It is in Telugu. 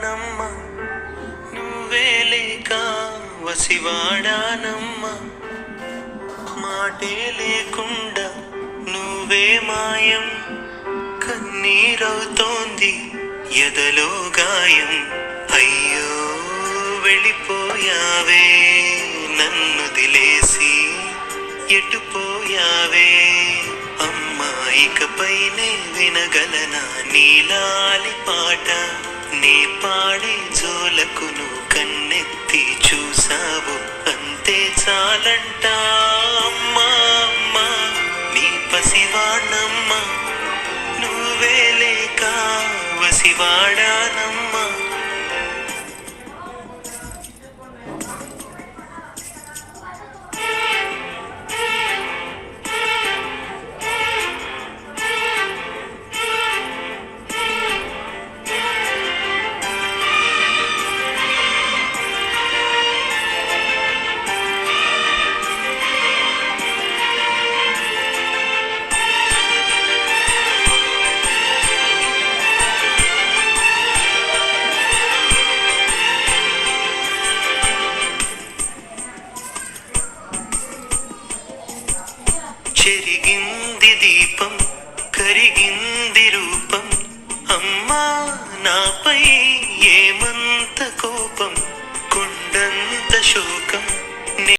పసివాడానమ్మ నువ్వే లేక వసివాడానమ్మ మాటే లేకుండా నువ్వే మాయం కన్నీరవుతోంది ఎదలో గాయం అయ్యో వెళ్ళిపోయావే నన్ను దిలేసి ఎటుపోయావే అమ్మా ఇకపైనే వినగలనా నీలాలి పాట నీ పాడే జోలకు నువ్వు కన్నెత్తి చూసావు అంతే చాలంట అమ్మా అమ్మా నీ పసివాణమ్మ నువ్వే లేక వసివాడానమ్మా చెరిగింది దీపం కరిగింది రూపం అమ్మా నాపై ఏమంత కోపం కొండంత శోకం